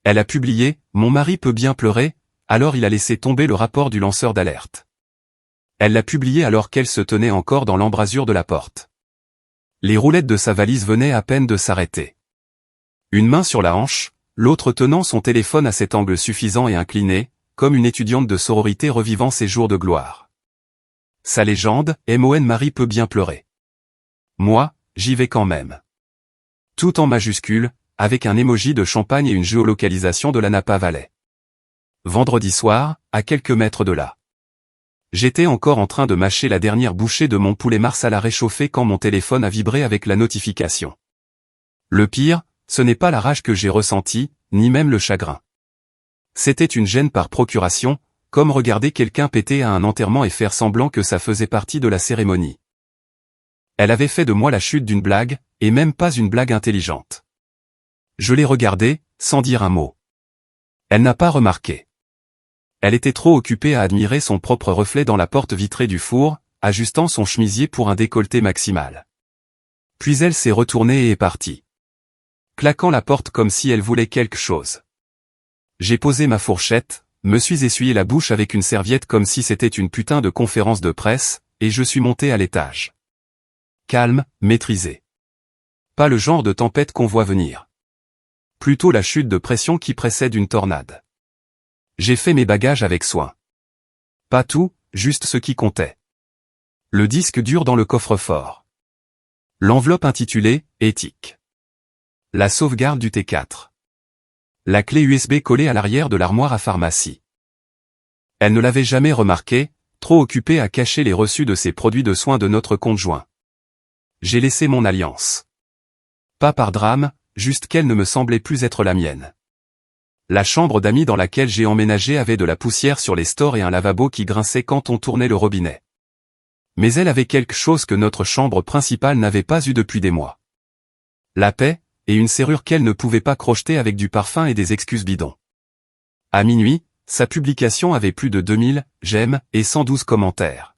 Elle a publié « Mon mari peut bien pleurer », alors il a laissé tomber le rapport du lanceur d'alerte. Elle l'a publié alors qu'elle se tenait encore dans l'embrasure de la porte. Les roulettes de sa valise venaient à peine de s'arrêter. Une main sur la hanche, l'autre tenant son téléphone à cet angle suffisant et incliné, comme une étudiante de sororité revivant ses jours de gloire. Sa légende, MON Marie peut bien pleurer. Moi, j'y vais quand même. Tout en majuscule, avec un emoji de champagne et une géolocalisation de la Napa Valley. Vendredi soir, à quelques mètres de là. J'étais encore en train de mâcher la dernière bouchée de mon poulet marsala à réchauffer quand mon téléphone a vibré avec la notification. Le pire, ce n'est pas la rage que j'ai ressentie, ni même le chagrin. C'était une gêne par procuration, comme regarder quelqu'un péter à un enterrement et faire semblant que ça faisait partie de la cérémonie. Elle avait fait de moi la chute d'une blague, et même pas une blague intelligente. Je l'ai regardée, sans dire un mot. Elle n'a pas remarqué. Elle était trop occupée à admirer son propre reflet dans la porte vitrée du four, ajustant son chemisier pour un décolleté maximal. Puis elle s'est retournée et est partie. Claquant la porte comme si elle voulait quelque chose. J'ai posé ma fourchette, me suis essuyé la bouche avec une serviette comme si c'était une putain de conférence de presse, et je suis monté à l'étage. Calme, maîtrisé. Pas le genre de tempête qu'on voit venir. Plutôt la chute de pression qui précède une tornade. J'ai fait mes bagages avec soin. Pas tout, juste ce qui comptait. Le disque dur dans le coffre-fort. L'enveloppe intitulée « Éthique ». La sauvegarde du T4. La clé USB collée à l'arrière de l'armoire à pharmacie. Elle ne l'avait jamais remarqué, trop occupée à cacher les reçus de ses produits de soins de notre conjoint. J'ai laissé mon alliance. Pas par drame, juste qu'elle ne me semblait plus être la mienne. La chambre d'amis dans laquelle j'ai emménagé avait de la poussière sur les stores et un lavabo qui grinçait quand on tournait le robinet. Mais elle avait quelque chose que notre chambre principale n'avait pas eu depuis des mois. La paix, et une serrure qu'elle ne pouvait pas crocheter avec du parfum et des excuses bidons. À minuit, sa publication avait plus de 2000 j'aime et 112 commentaires.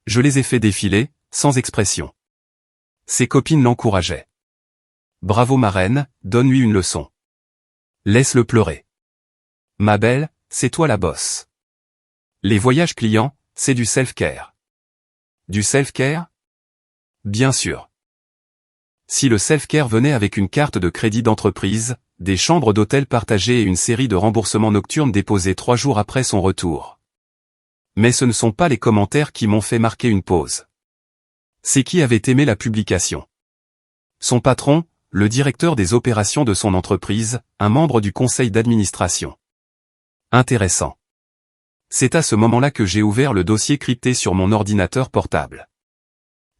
Je les ai fait défiler, sans expression. Ses copines l'encourageaient. Bravo ma reine, donne-lui une leçon. Laisse-le pleurer. Ma belle, c'est toi la bosse. Les voyages clients, c'est du self-care. Du self-care? Bien sûr. Si le self-care venait avec une carte de crédit d'entreprise, des chambres d'hôtel partagées et une série de remboursements nocturnes déposés 3 jours après son retour. Mais ce ne sont pas les commentaires qui m'ont fait marquer une pause. C'est qui avait aimé la publication. Son patron, le directeur des opérations de son entreprise, un membre du conseil d'administration. Intéressant. C'est à ce moment-là que j'ai ouvert le dossier crypté sur mon ordinateur portable.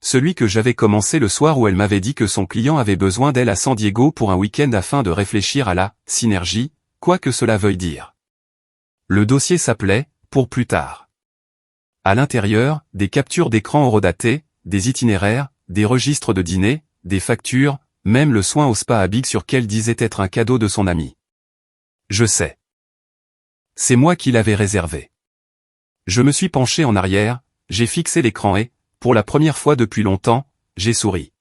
Celui que j'avais commencé le soir où elle m'avait dit que son client avait besoin d'elle à San Diego pour un week-end afin de réfléchir à la synergie, quoi que cela veuille dire. Le dossier s'appelait « Pour plus tard ». À l'intérieur, des captures d'écran horodatées, des itinéraires, des registres de dîner, des factures, même le soin au spa à Big sur qu'elle disait être un cadeau de son ami. Je sais. C'est moi qui l'avais réservé. Je me suis penché en arrière, j'ai fixé l'écran et, pour la première fois depuis longtemps, j'ai souri.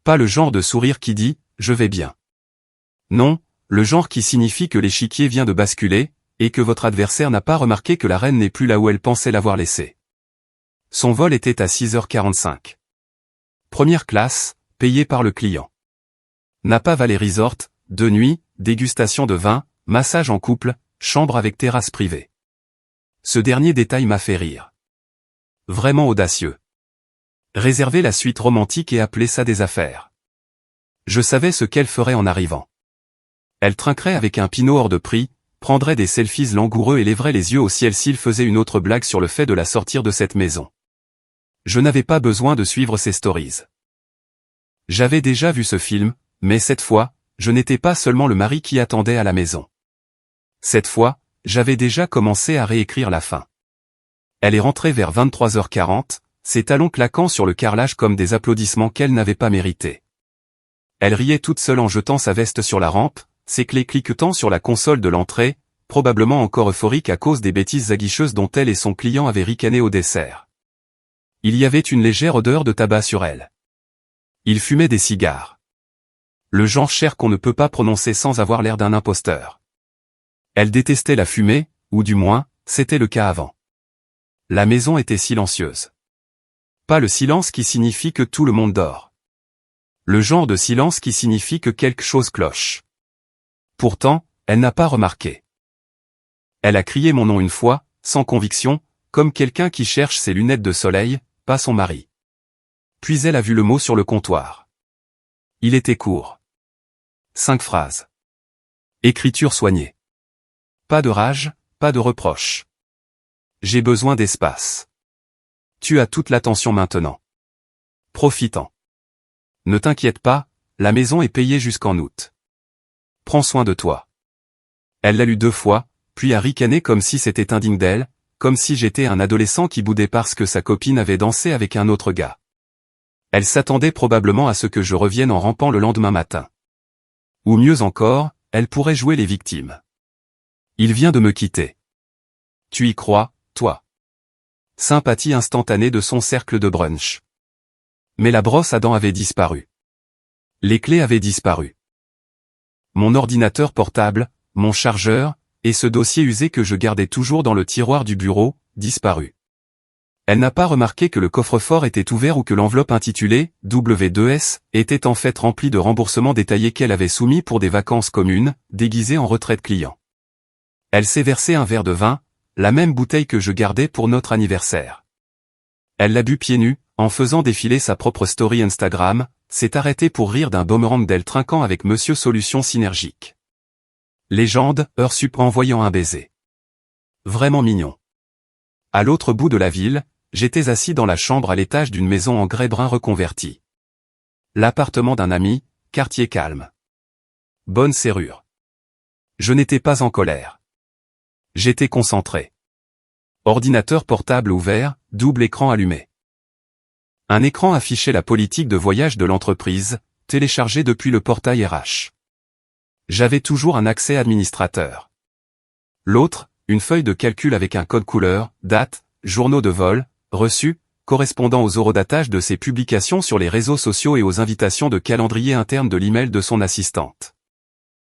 Pas le genre de sourire qui dit « je vais bien ». Non, le genre qui signifie que l'échiquier vient de basculer, et que votre adversaire n'a pas remarqué que la reine n'est plus là où elle pensait l'avoir laissée. Son vol était à 6h45. Première classe, payée par le client. Napa Valley Resort, 2 nuits, dégustation de vin, massage en couple, chambre avec terrasse privée. Ce dernier détail m'a fait rire. Vraiment audacieux. Réserver la suite romantique et appeler ça des affaires. Je savais ce qu'elle ferait en arrivant. Elle trinquerait avec un pinot hors de prix, prendrait des selfies langoureux et lèverait les yeux au ciel s'il faisait une autre blague sur le fait de la sortir de cette maison. Je n'avais pas besoin de suivre ses stories. J'avais déjà vu ce film, mais cette fois, je n'étais pas seulement le mari qui attendait à la maison. Cette fois, j'avais déjà commencé à réécrire la fin. Elle est rentrée vers 23h40, ses talons claquant sur le carrelage comme des applaudissements qu'elle n'avait pas mérités. Elle riait toute seule en jetant sa veste sur la rampe, ses clés cliquetant sur la console de l'entrée, probablement encore euphorique à cause des bêtises aguicheuses dont elle et son client avaient ricané au dessert. Il y avait une légère odeur de tabac sur elle. Il fumait des cigares. Le genre cher qu'on ne peut pas prononcer sans avoir l'air d'un imposteur. Elle détestait la fumée, ou du moins, c'était le cas avant. La maison était silencieuse. Pas le silence qui signifie que tout le monde dort. Le genre de silence qui signifie que quelque chose cloche. Pourtant, elle n'a pas remarqué. Elle a crié mon nom une fois, sans conviction, comme quelqu'un qui cherche ses lunettes de soleil, pas son mari. Puis elle a vu le mot sur le comptoir. Il était court. 5 phrases. Écriture soignée. Pas de rage, pas de reproche. J'ai besoin d'espace. Tu as toute l'attention maintenant. Profitant. Ne t'inquiète pas, la maison est payée jusqu'en août. Prends soin de toi. Elle l'a lu 2 fois, puis a ricané comme si c'était indigne d'elle, comme si j'étais un adolescent qui boudait parce que sa copine avait dansé avec un autre gars. Elle s'attendait probablement à ce que je revienne en rampant le lendemain matin. Ou mieux encore, elle pourrait jouer les victimes. Il vient de me quitter. Tu y crois, toi? Sympathie instantanée de son cercle de brunch. Mais la brosse à dents avait disparu. Les clés avaient disparu. Mon ordinateur portable, mon chargeur, et ce dossier usé que je gardais toujours dans le tiroir du bureau, disparu. Elle n'a pas remarqué que le coffre-fort était ouvert ou que l'enveloppe intitulée « W2S » était en fait remplie de remboursements détaillés qu'elle avait soumis pour des vacances communes, déguisées en retraite client. Elle s'est versé un verre de vin, la même bouteille que je gardais pour notre anniversaire. Elle l'a bu pieds nus, en faisant défiler sa propre story Instagram, s'est arrêtée pour rire d'un boomerang d'elle trinquant avec Monsieur Solution Synergique. Légende, heure sup envoyant un baiser. Vraiment mignon. À l'autre bout de la ville, j'étais assis dans la chambre à l'étage d'une maison en grès brun reconvertie. L'appartement d'un ami, quartier calme. Bonne serrure. Je n'étais pas en colère. J'étais concentré. Ordinateur portable ouvert, double écran allumé. Un écran affichait la politique de voyage de l'entreprise, téléchargée depuis le portail RH. J'avais toujours un accès administrateur. L'autre, une feuille de calcul avec un code couleur, date, journaux de vol, reçus, correspondant aux horodatage de ses publications sur les réseaux sociaux et aux invitations de calendrier interne de l'email de son assistante.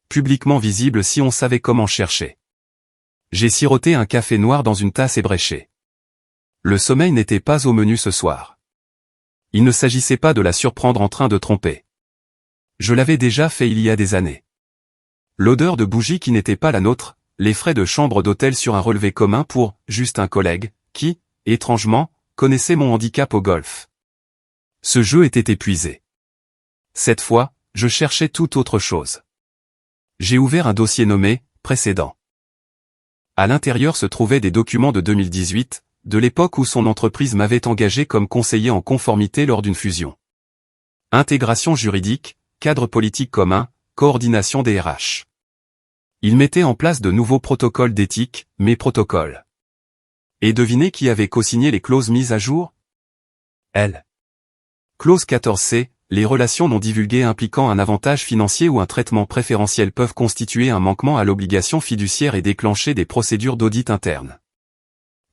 Publiquement visible si on savait comment chercher. J'ai siroté un café noir dans une tasse ébréchée. Le sommeil n'était pas au menu ce soir. Il ne s'agissait pas de la surprendre en train de tromper. Je l'avais déjà fait il y a des années. L'odeur de bougie qui n'était pas la nôtre, les frais de chambre d'hôtel sur un relevé commun pour, juste un collègue, qui, étrangement, connaissait mon handicap au golf. Ce jeu était épuisé. Cette fois, je cherchais tout autre chose. J'ai ouvert un dossier nommé « Précédent ». À l'intérieur se trouvaient des documents de 2018, de l'époque où son entreprise m'avait engagé comme conseiller en conformité lors d'une fusion. Intégration juridique, cadre politique commun, coordination des RH. Il mettait en place de nouveaux protocoles d'éthique, mes protocoles. Et devinez qui avait co-signé les clauses mises à jour? Elle. Clause 14C, les relations non divulguées impliquant un avantage financier ou un traitement préférentiel peuvent constituer un manquement à l'obligation fiduciaire et déclencher des procédures d'audit interne.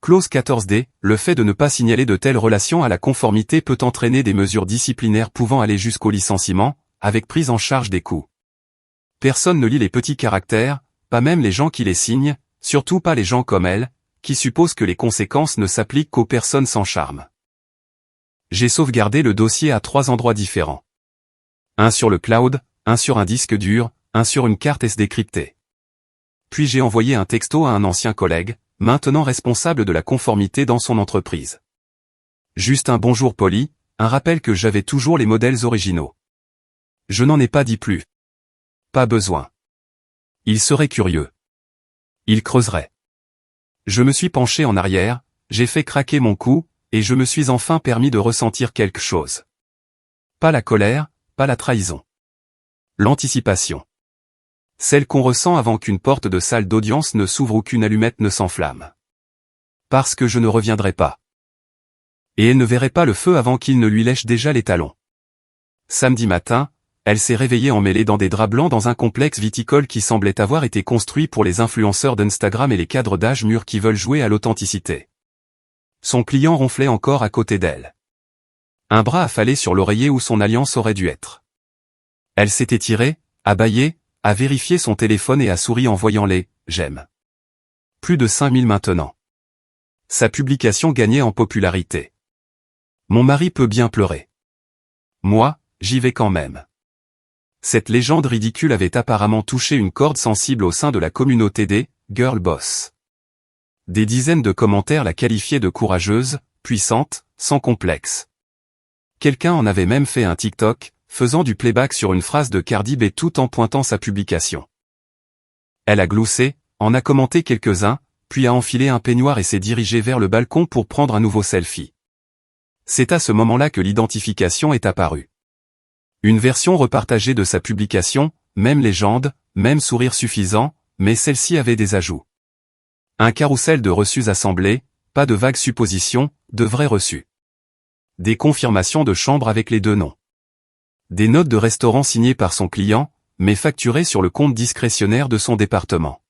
Clause 14D, le fait de ne pas signaler de telles relations à la conformité peut entraîner des mesures disciplinaires pouvant aller jusqu'au licenciement, avec prise en charge des coûts. Personne ne lit les petits caractères, pas même les gens qui les signent, surtout pas les gens comme elle, qui supposent que les conséquences ne s'appliquent qu'aux personnes sans charme. J'ai sauvegardé le dossier à 3 endroits différents. Un sur le cloud, un sur un disque dur, un sur une carte SD cryptée. Puis j'ai envoyé un texto à un ancien collègue, maintenant responsable de la conformité dans son entreprise. Juste un bonjour poli, un rappel que j'avais toujours les modèles originaux. Je n'en ai pas dit plus. Pas besoin. Il serait curieux. Il creuserait. Je me suis penché en arrière, j'ai fait craquer mon cou, et je me suis enfin permis de ressentir quelque chose. Pas la colère, pas la trahison. L'anticipation. Celle qu'on ressent avant qu'une porte de salle d'audience ne s'ouvre ou qu'une allumette ne s'enflamme. Parce que je ne reviendrai pas. Et elle ne verrait pas le feu avant qu'il ne lui lèche déjà les talons. Samedi matin, elle s'est réveillée emmêlée dans des draps blancs dans un complexe viticole qui semblait avoir été construit pour les influenceurs d'Instagram et les cadres d'âge mûrs qui veulent jouer à l'authenticité. Son client ronflait encore à côté d'elle. Un bras affalé sur l'oreiller où son alliance aurait dû être. Elle s'est étirée, a bâillé, a vérifié son téléphone et a souri en voyant les « j'aime ». Plus de 5000 maintenant. Sa publication gagnait en popularité. Mon mari peut bien pleurer. Moi, j'y vais quand même. Cette légende ridicule avait apparemment touché une corde sensible au sein de la communauté des « girl boss ». Des dizaines de commentaires la qualifiaient de courageuse, puissante, sans complexe. Quelqu'un en avait même fait un TikTok, faisant du playback sur une phrase de Cardi B tout en pointant sa publication. Elle a gloussé, en a commenté quelques-uns, puis a enfilé un peignoir et s'est dirigée vers le balcon pour prendre un nouveau selfie. C'est à ce moment-là que l'identification est apparue. Une version repartagée de sa publication, même légende, même sourire suffisant, mais celle-ci avait des ajouts. Un carrousel de reçus assemblés, pas de vagues suppositions, de vrais reçus. Des confirmations de chambre avec les deux noms. Des notes de restaurant signées par son client, mais facturées sur le compte discrétionnaire de son département.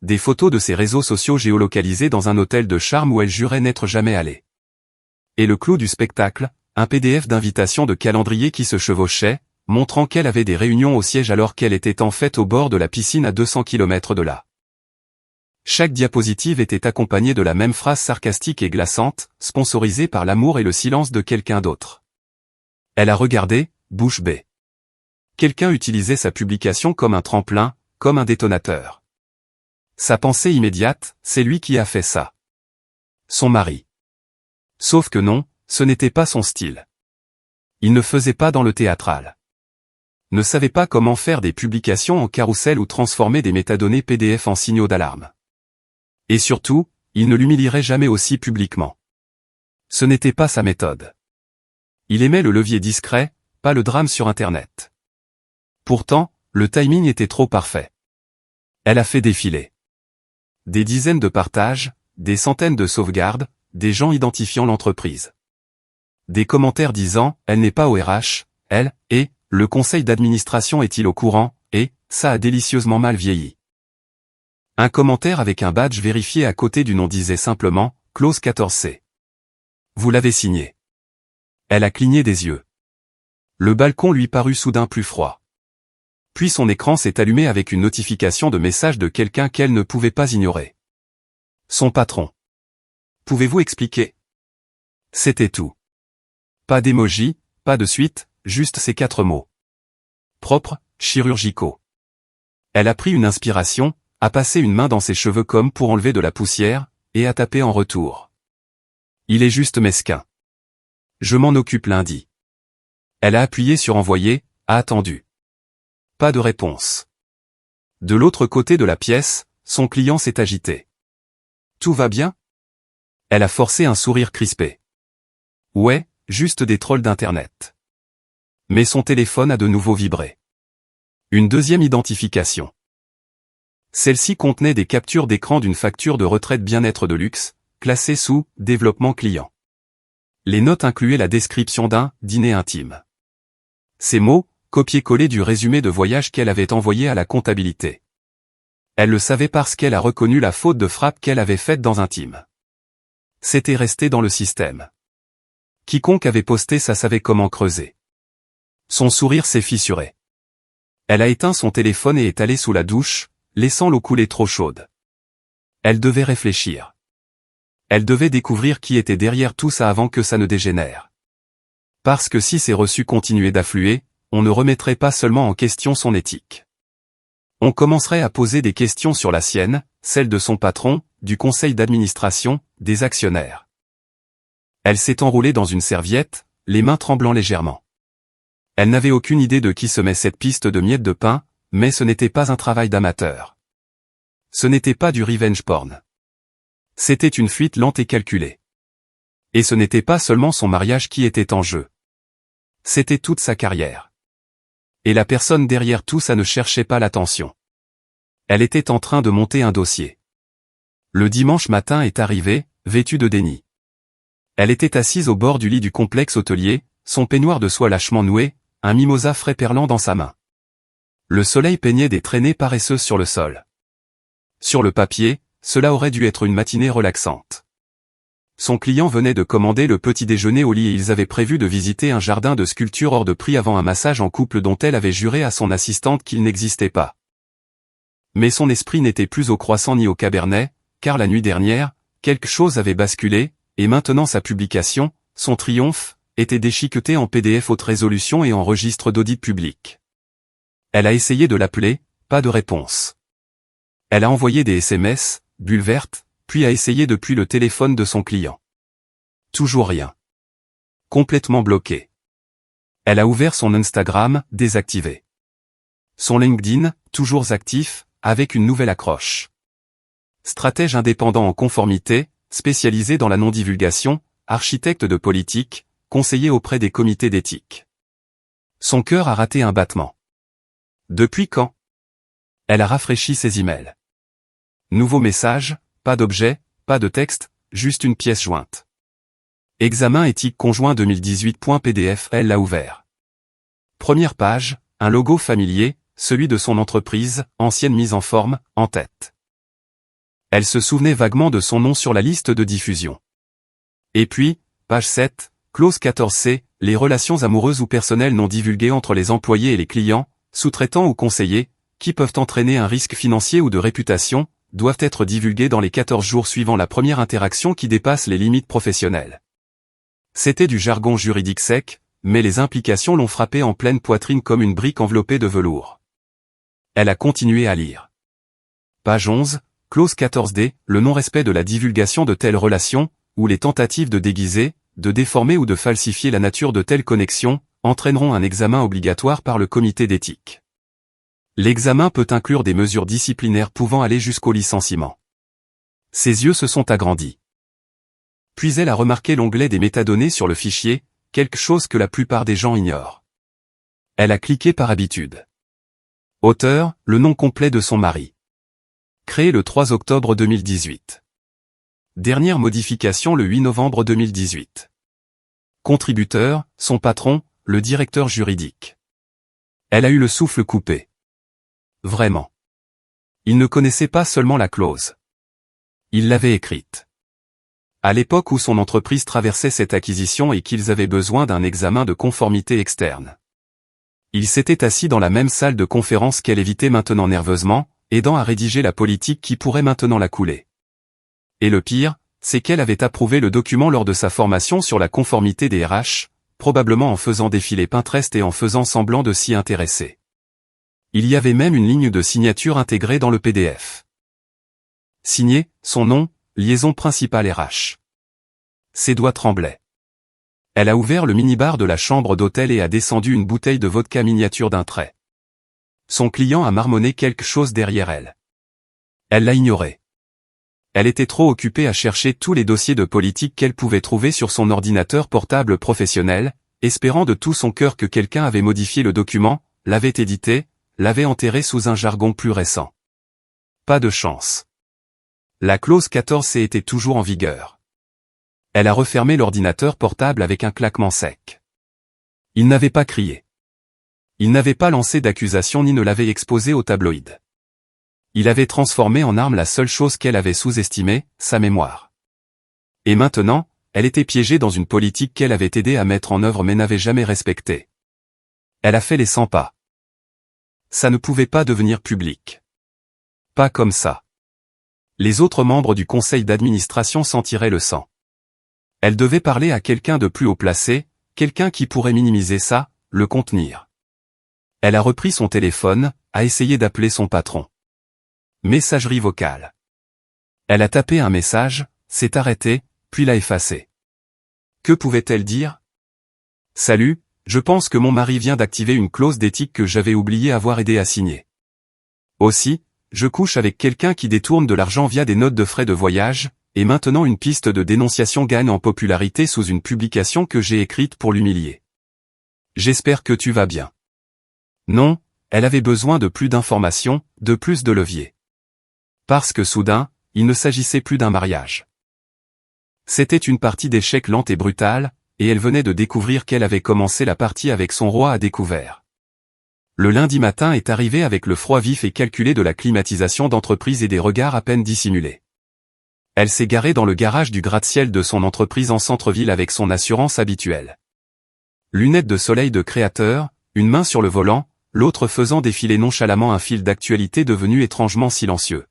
Des photos de ses réseaux sociaux géolocalisés dans un hôtel de charme où elle jurait n'être jamais allée. Et le clou du spectacle, un PDF d'invitation de calendrier qui se chevauchait, montrant qu'elle avait des réunions au siège alors qu'elle était en fait au bord de la piscine à 200 km de là. Chaque diapositive était accompagnée de la même phrase sarcastique et glaçante, sponsorisée par l'amour et le silence de quelqu'un d'autre. Elle a regardé, bouche bée. Quelqu'un utilisait sa publication comme un tremplin, comme un détonateur. Sa pensée immédiate, c'est lui qui a fait ça. Son mari. Sauf que non, ce n'était pas son style. Il ne faisait pas dans le théâtral. Ne savait pas comment faire des publications en carrousel ou transformer des métadonnées PDF en signaux d'alarme. Et surtout, il ne l'humilierait jamais aussi publiquement. Ce n'était pas sa méthode. Il aimait le levier discret, pas le drame sur Internet. Pourtant, le timing était trop parfait. Elle a fait défiler. Des dizaines de partages, des centaines de sauvegardes, des gens identifiant l'entreprise. Des commentaires disant « Elle n'est pas au RH », elle, et « Le conseil d'administration est-il au courant ?» et « Ça a délicieusement mal vieilli ». Un commentaire avec un badge vérifié à côté du nom disait simplement « Clause 14C ». Vous l'avez signé. Elle a cligné des yeux. Le balcon lui parut soudain plus froid. Puis son écran s'est allumé avec une notification de message de quelqu'un qu'elle ne pouvait pas ignorer. Son patron. Pouvez-vous expliquer? C'était tout. Pas d'émoji, pas de suite, juste ces 4 mots. Propres, chirurgicaux. Elle a pris une inspiration, a passé une main dans ses cheveux comme pour enlever de la poussière, et a tapé en retour. Il est juste mesquin. Je m'en occupe lundi. Elle a appuyé sur envoyer, a attendu. Pas de réponse. De l'autre côté de la pièce, son client s'est agité. Tout va bien? Elle a forcé un sourire crispé. Ouais, juste des trolls d'internet. Mais son téléphone a de nouveau vibré. Une deuxième identification. Celle-ci contenait des captures d'écran d'une facture de retraite bien-être de luxe, classée sous « Développement client ». Les notes incluaient la description d'un « dîner intime ». Ces mots, copier-coller du résumé de voyage qu'elle avait envoyé à la comptabilité. Elle le savait parce qu'elle a reconnu la faute de frappe qu'elle avait faite dans Intime. C'était resté dans le système. Quiconque avait posté ça savait comment creuser. Son sourire s'est fissuré. Elle a éteint son téléphone et est allée sous la douche, laissant l'eau couler trop chaude. Elle devait réfléchir. Elle devait découvrir qui était derrière tout ça avant que ça ne dégénère. Parce que si ces reçus continuaient d'affluer, on ne remettrait pas seulement en question son éthique. On commencerait à poser des questions sur la sienne, celle de son patron, du conseil d'administration, des actionnaires. Elle s'est enroulée dans une serviette, les mains tremblant légèrement. Elle n'avait aucune idée de qui semait cette piste de miettes de pain, mais ce n'était pas un travail d'amateur. Ce n'était pas du revenge porn. C'était une fuite lente et calculée. Et ce n'était pas seulement son mariage qui était en jeu. C'était toute sa carrière. Et la personne derrière tout ça ne cherchait pas l'attention. Elle était en train de monter un dossier. Le dimanche matin est arrivé, vêtue de déni. Elle était assise au bord du lit du complexe hôtelier, son peignoir de soie lâchement noué, un mimosa frais perlant dans sa main. Le soleil peignait des traînées paresseuses sur le sol. Sur le papier, cela aurait dû être une matinée relaxante. Son client venait de commander le petit déjeuner au lit et ils avaient prévu de visiter un jardin de sculptures hors de prix avant un massage en couple dont elle avait juré à son assistante qu'il n'existait pas. Mais son esprit n'était plus au croissant ni au cabernet, car la nuit dernière, quelque chose avait basculé, et maintenant sa publication, son triomphe, était déchiquetée en PDF haute résolution et en registre d'audit public. Elle a essayé de l'appeler, pas de réponse. Elle a envoyé des SMS, bulle verte, puis a essayé depuis le téléphone de son client. Toujours rien. Complètement bloqué. Elle a ouvert son Instagram, désactivé. Son LinkedIn, toujours actif, avec une nouvelle accroche. Stratège indépendant en conformité, spécialisé dans la non-divulgation, architecte de politique, conseiller auprès des comités d'éthique. Son cœur a raté un battement. Depuis quand? Elle a rafraîchi ses emails. Nouveau message, pas d'objet, pas de texte, juste une pièce jointe. Examen éthique conjoint 2018.pdf, elle l'a ouvert. Première page, un logo familier, celui de son entreprise, ancienne mise en forme, en tête. Elle se souvenait vaguement de son nom sur la liste de diffusion. Et puis, page 7, clause 14c, les relations amoureuses ou personnelles non divulguées entre les employés et les clients, sous-traitants ou conseillers, qui peuvent entraîner un risque financier ou de réputation, doivent être divulguées dans les 14 jours suivant la première interaction qui dépasse les limites professionnelles. C'était du jargon juridique sec, mais les implications l'ont frappé en pleine poitrine comme une brique enveloppée de velours. Elle a continué à lire. Page 11, clause 14d, le non-respect de la divulgation de telles relations, ou les tentatives de déguiser, de déformer ou de falsifier la nature de telles connexions, entraîneront un examen obligatoire par le comité d'éthique. L'examen peut inclure des mesures disciplinaires pouvant aller jusqu'au licenciement. Ses yeux se sont agrandis. Puis elle a remarqué l'onglet des métadonnées sur le fichier, quelque chose que la plupart des gens ignorent. Elle a cliqué par habitude. Auteur, le nom complet de son mari. Créé le 3 octobre 2018. Dernière modification le 8 novembre 2018. Contributeur, son patron, le directeur juridique. Elle a eu le souffle coupé. Vraiment. Il ne connaissait pas seulement la clause. Il l'avait écrite. À l'époque où son entreprise traversait cette acquisition et qu'ils avaient besoin d'un examen de conformité externe. Il s'était assis dans la même salle de conférence qu'elle évitait maintenant nerveusement, aidant à rédiger la politique qui pourrait maintenant la couler. Et le pire, c'est qu'elle avait approuvé le document lors de sa formation sur la conformité des RH, probablement en faisant défiler Pinterest et en faisant semblant de s'y intéresser. Il y avait même une ligne de signature intégrée dans le PDF. Signé, son nom, liaison principale RH. Ses doigts tremblaient. Elle a ouvert le minibar de la chambre d'hôtel et a descendu une bouteille de vodka miniature d'un trait. Son client a marmonné quelque chose derrière elle. Elle l'a ignoré. Elle était trop occupée à chercher tous les dossiers de politique qu'elle pouvait trouver sur son ordinateur portable professionnel, espérant de tout son cœur que quelqu'un avait modifié le document, l'avait édité, l'avait enterré sous un jargon plus récent. Pas de chance. La clause 14C était toujours en vigueur. Elle a refermé l'ordinateur portable avec un claquement sec. Il n'avait pas crié. Il n'avait pas lancé d'accusation ni ne l'avait exposé au tabloïd. Il avait transformé en arme la seule chose qu'elle avait sous-estimée, sa mémoire. Et maintenant, elle était piégée dans une politique qu'elle avait aidé à mettre en œuvre mais n'avait jamais respectée. Elle a fait les 100 pas. Ça ne pouvait pas devenir public. Pas comme ça. Les autres membres du conseil d'administration s'en tiraient le sang. Elle devait parler à quelqu'un de plus haut placé, quelqu'un qui pourrait minimiser ça, le contenir. Elle a repris son téléphone, a essayé d'appeler son patron. Messagerie vocale. Elle a tapé un message, s'est arrêtée, puis l'a effacé. Que pouvait-elle dire? Salut, je pense que mon mari vient d'activer une clause d'éthique que j'avais oublié avoir aidé à signer. Aussi, je couche avec quelqu'un qui détourne de l'argent via des notes de frais de voyage, et maintenant une piste de dénonciation gagne en popularité sous une publication que j'ai écrite pour l'humilier. J'espère que tu vas bien. Non, elle avait besoin de plus d'informations, de plus de levier. Parce que soudain, il ne s'agissait plus d'un mariage. C'était une partie d'échecs lente et brutale, et elle venait de découvrir qu'elle avait commencé la partie avec son roi à découvert. Le lundi matin est arrivé avec le froid vif et calculé de la climatisation d'entreprise et des regards à peine dissimulés. Elle s'est garée dans le garage du gratte-ciel de son entreprise en centre-ville avec son assurance habituelle. Lunettes de soleil de créateur, une main sur le volant, l'autre faisant défiler nonchalamment un fil d'actualité devenu étrangement silencieux.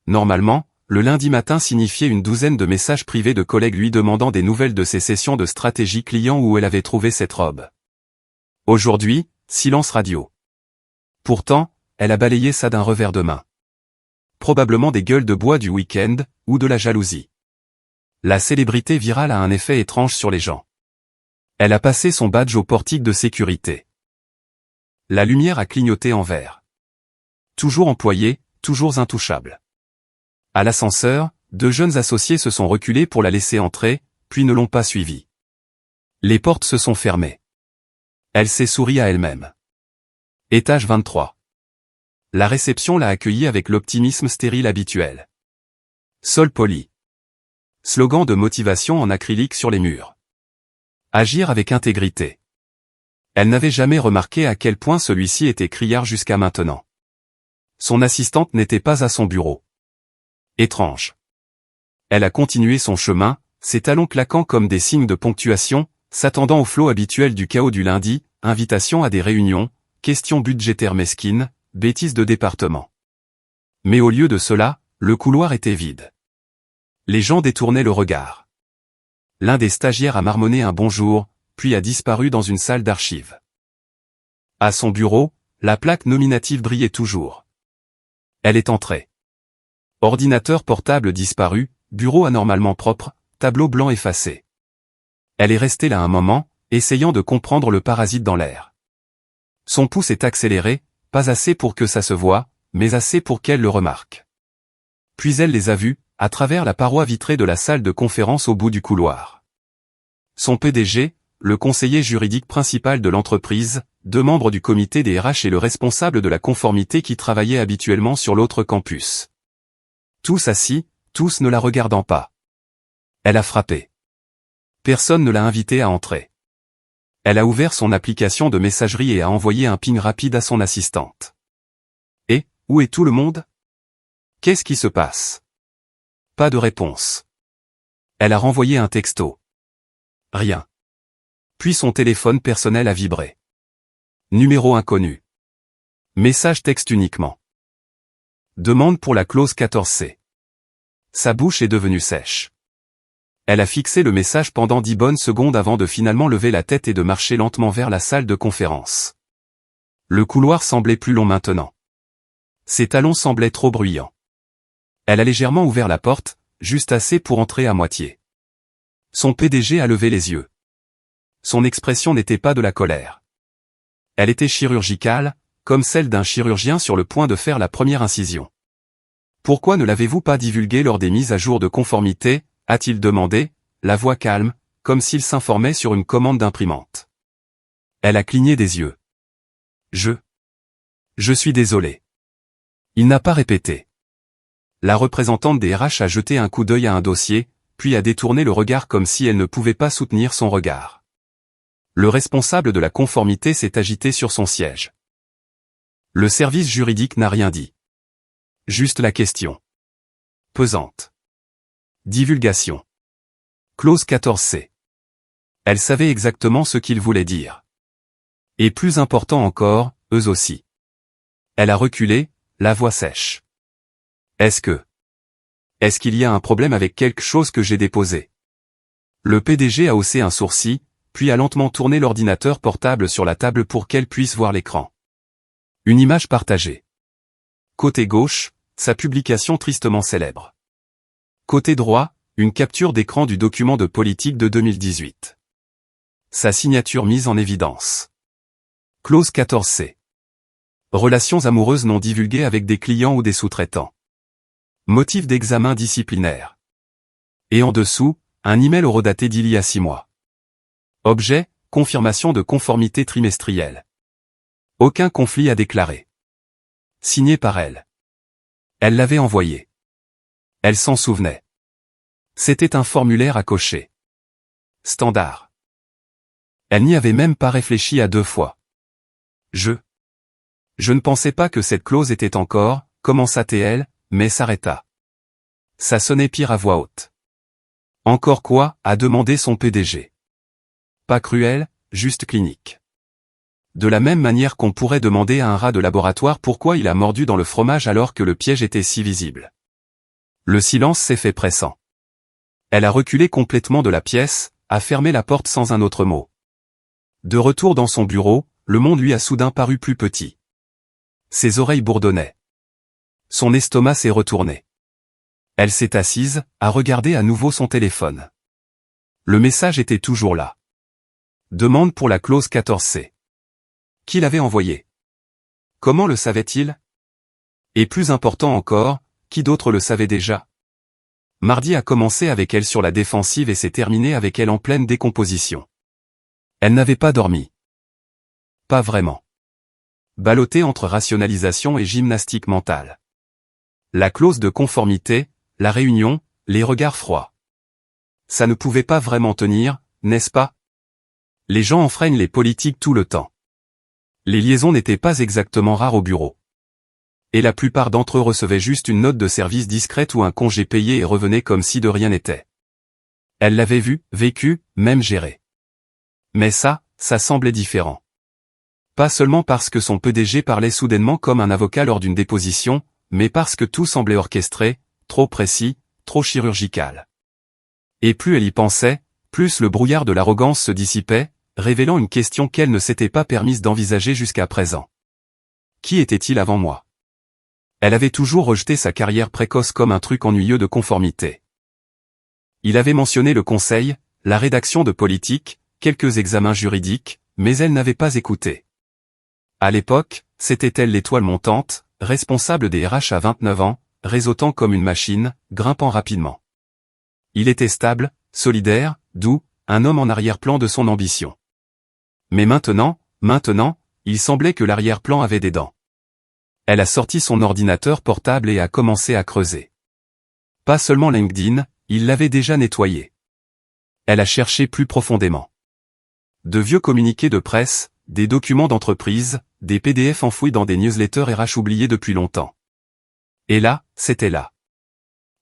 Normalement, le lundi matin signifiait une douzaine de messages privés de collègues lui demandant des nouvelles de ses sessions de stratégie client où elle avait trouvé cette robe. Aujourd'hui, silence radio. Pourtant, elle a balayé ça d'un revers de main. Probablement des gueules de bois du week-end, ou de la jalousie. La célébrité virale a un effet étrange sur les gens. Elle a passé son badge au portique de sécurité. La lumière a clignoté en vert. Toujours employée, toujours intouchable. À l'ascenseur, 2 jeunes associés se sont reculés pour la laisser entrer, puis ne l'ont pas suivie. Les portes se sont fermées. Elle s'est souri à elle-même. Étage 23. La réception l'a accueillie avec l'optimisme stérile habituel. Sol poli. Slogan de motivation en acrylique sur les murs. Agir avec intégrité. Elle n'avait jamais remarqué à quel point celui-ci était criard jusqu'à maintenant. Son assistante n'était pas à son bureau. Étrange. Elle a continué son chemin, ses talons claquant comme des signes de ponctuation, s'attendant au flot habituel du chaos du lundi, invitation à des réunions, questions budgétaires mesquines, bêtises de département. Mais au lieu de cela, le couloir était vide. Les gens détournaient le regard. L'un des stagiaires a marmonné un bonjour, puis a disparu dans une salle d'archives. À son bureau, la plaque nominative brillait toujours. Elle est entrée. Ordinateur portable disparu, bureau anormalement propre, tableau blanc effacé. Elle est restée là un moment, essayant de comprendre le parasite dans l'air. Son pouce est accéléré, pas assez pour que ça se voie, mais assez pour qu'elle le remarque. Puis elle les a vus, à travers la paroi vitrée de la salle de conférence au bout du couloir. Son PDG, le conseiller juridique principal de l'entreprise, 2 membres du comité des RH et le responsable de la conformité qui travaillait habituellement sur l'autre campus. Tous assis, tous ne la regardant pas. Elle a frappé. Personne ne l'a invitée à entrer. Elle a ouvert son application de messagerie et a envoyé un ping rapide à son assistante. Et, où est tout le monde? Qu'est-ce qui se passe? Pas de réponse. Elle a renvoyé un texto. Rien. Puis son téléphone personnel a vibré. Numéro inconnu. Message texte uniquement. Demande pour la clause 14C. Sa bouche est devenue sèche. Elle a fixé le message pendant 10 bonnes secondes avant de finalement lever la tête et de marcher lentement vers la salle de conférence. Le couloir semblait plus long maintenant. Ses talons semblaient trop bruyants. Elle a légèrement ouvert la porte, juste assez pour entrer à moitié. Son PDG a levé les yeux. Son expression n'était pas de la colère. Elle était chirurgicale, comme celle d'un chirurgien sur le point de faire la première incision. « Pourquoi ne l'avez-vous pas divulgué lors des mises à jour de conformité ?» a-t-il demandé, la voix calme, comme s'il s'informait sur une commande d'imprimante. Elle a cligné des yeux. Je suis désolé. Il n'a pas répété. La représentante des RH a jeté un coup d'œil à un dossier, puis a détourné le regard comme si elle ne pouvait pas soutenir son regard. Le responsable de la conformité s'est agité sur son siège. Le service juridique n'a rien dit. Juste la question. Pesante. Divulgation. Clause 14C. Elle savait exactement ce qu'il voulait dire. Et plus important encore, eux aussi. Elle a reculé, la voix sèche. Est-ce qu'il y a un problème avec quelque chose que j'ai déposé? Le PDG a haussé un sourcil, puis a lentement tourné l'ordinateur portable sur la table pour qu'elle puisse voir l'écran. Une image partagée. Côté gauche, sa publication tristement célèbre. Côté droit, une capture d'écran du document de politique de 2018. Sa signature mise en évidence. Clause 14C. Relations amoureuses non divulguées avec des clients ou des sous-traitants. Motif d'examen disciplinaire. Et en dessous, un email horodaté d'il y a 6 mois. Objet, confirmation de conformité trimestrielle. Aucun conflit à déclarer. Signé par elle. Elle l'avait envoyé. Elle s'en souvenait. C'était un formulaire à cocher. Standard. Elle n'y avait même pas réfléchi à 2 fois. Je ne pensais pas que cette clause était encore, commença-t-elle, mais s'arrêta. Ça sonnait pire à voix haute. Encore quoi, a demandé son PDG. Pas cruel, juste clinique. De la même manière qu'on pourrait demander à un rat de laboratoire pourquoi il a mordu dans le fromage alors que le piège était si visible. Le silence s'est fait pressant. Elle a reculé complètement de la pièce, a fermé la porte sans un autre mot. De retour dans son bureau, le monde lui a soudain paru plus petit. Ses oreilles bourdonnaient. Son estomac s'est retourné. Elle s'est assise, a regardé à nouveau son téléphone. Le message était toujours là. Demande pour la clause 14C. Qui l'avait envoyé? Comment le savait-il? Et plus important encore, qui d'autre le savait déjà? Mardi a commencé avec elle sur la défensive et s'est terminé avec elle en pleine décomposition. Elle n'avait pas dormi. Pas vraiment. Ballottée entre rationalisation et gymnastique mentale. La clause de conformité, la réunion, les regards froids. Ça ne pouvait pas vraiment tenir, n'est-ce pas? Les gens enfreignent les politiques tout le temps. Les liaisons n'étaient pas exactement rares au bureau. Et la plupart d'entre eux recevaient juste une note de service discrète ou un congé payé et revenaient comme si de rien n'était. Elle l'avait vu, vécu, même géré. Mais ça semblait différent. Pas seulement parce que son PDG parlait soudainement comme un avocat lors d'une déposition, mais parce que tout semblait orchestré, trop précis, trop chirurgical. Et plus elle y pensait, plus le brouillard de l'arrogance se dissipait, révélant une question qu'elle ne s'était pas permise d'envisager jusqu'à présent. Qui était-il avant moi? Elle avait toujours rejeté sa carrière précoce comme un truc ennuyeux de conformité. Il avait mentionné le conseil, la rédaction de politique, quelques examens juridiques, mais elle n'avait pas écouté. À l'époque, c'était elle l'étoile montante, responsable des RH à 29 ans, réseautant comme une machine, grimpant rapidement. Il était stable, solidaire, doux, un homme en arrière-plan de son ambition. Mais maintenant, il semblait que l'arrière-plan avait des dents. Elle a sorti son ordinateur portable et a commencé à creuser. Pas seulement LinkedIn, il l'avait déjà nettoyé. Elle a cherché plus profondément. De vieux communiqués de presse, des documents d'entreprise, des PDF enfouis dans des newsletters RH oubliés depuis longtemps. Et là, c'était là.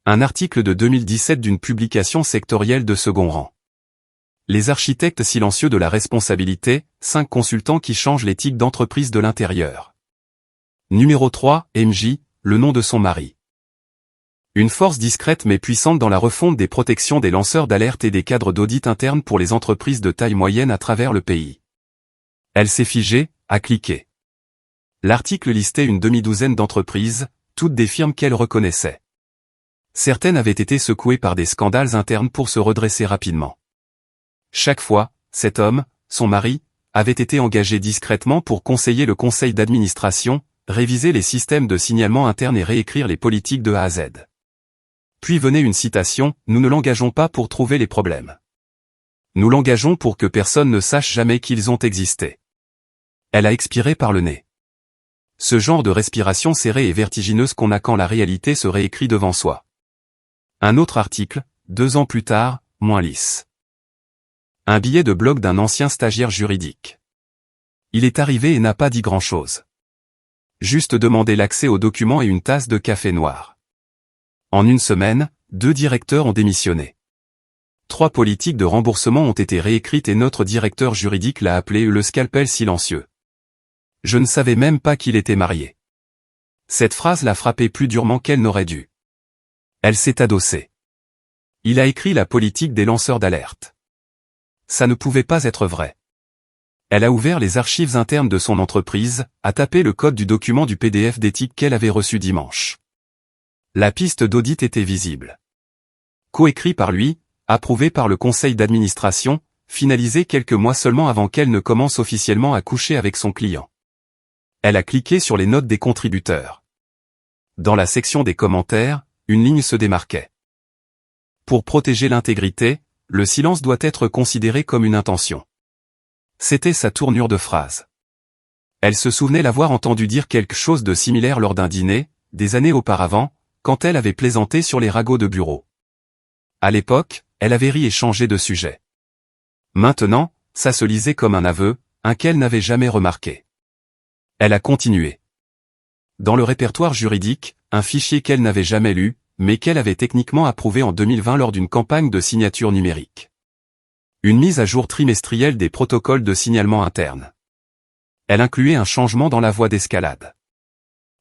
Un article de 2017 d'une publication sectorielle de second rang. Les architectes silencieux de la responsabilité, 5 consultants qui changent l'éthique d'entreprise de l'intérieur. Numéro 3, MJ, le nom de son mari. Une force discrète mais puissante dans la refonte des protections des lanceurs d'alerte et des cadres d'audit interne pour les entreprises de taille moyenne à travers le pays. Elle s'est figée, a cliqué. L'article listait une demi-douzaine d'entreprises, toutes des firmes qu'elle reconnaissait. Certaines avaient été secouées par des scandales internes pour se redresser rapidement. Chaque fois, cet homme, son mari, avait été engagé discrètement pour conseiller le conseil d'administration, réviser les systèmes de signalement interne et réécrire les politiques de A à Z. Puis venait une citation, « Nous ne l'engageons pas pour trouver les problèmes. Nous l'engageons pour que personne ne sache jamais qu'ils ont existé. » Elle a expiré par le nez. Ce genre de respiration serrée et vertigineuse qu'on a quand la réalité se réécrit devant soi. Un autre article, 2 ans plus tard, moins lisse. Un billet de blog d'un ancien stagiaire juridique. Il est arrivé et n'a pas dit grand-chose. Juste demander l'accès aux documents et une tasse de café noir. En une semaine, 2 directeurs ont démissionné. 3 politiques de remboursement ont été réécrites et notre directeur juridique l'a appelé le scalpel silencieux. Je ne savais même pas qu'il était marié. Cette phrase l'a frappé plus durement qu'elle n'aurait dû. Elle s'est adossée. Il a écrit la politique des lanceurs d'alerte. Ça ne pouvait pas être vrai. Elle a ouvert les archives internes de son entreprise, a tapé le code du document du PDF d'éthique qu'elle avait reçu dimanche. La piste d'audit était visible. Coécrit par lui, approuvé par le conseil d'administration, finalisé quelques mois seulement avant qu'elle ne commence officiellement à coucher avec son client. Elle a cliqué sur les notes des contributeurs. Dans la section des commentaires, une ligne se démarquait. Pour protéger l'intégrité, le silence doit être considéré comme une intention. C'était sa tournure de phrase. Elle se souvenait l'avoir entendu dire quelque chose de similaire lors d'un dîner, des années auparavant, quand elle avait plaisanté sur les ragots de bureau. À l'époque, elle avait ri et changé de sujet. Maintenant, ça se lisait comme un aveu, un qu'elle n'avait jamais remarqué. Elle a continué. Dans le répertoire juridique, un fichier qu'elle n'avait jamais lu, mais qu'elle avait techniquement approuvé en 2020 lors d'une campagne de signature numérique. Une mise à jour trimestrielle des protocoles de signalement interne. Elle incluait un changement dans la voie d'escalade.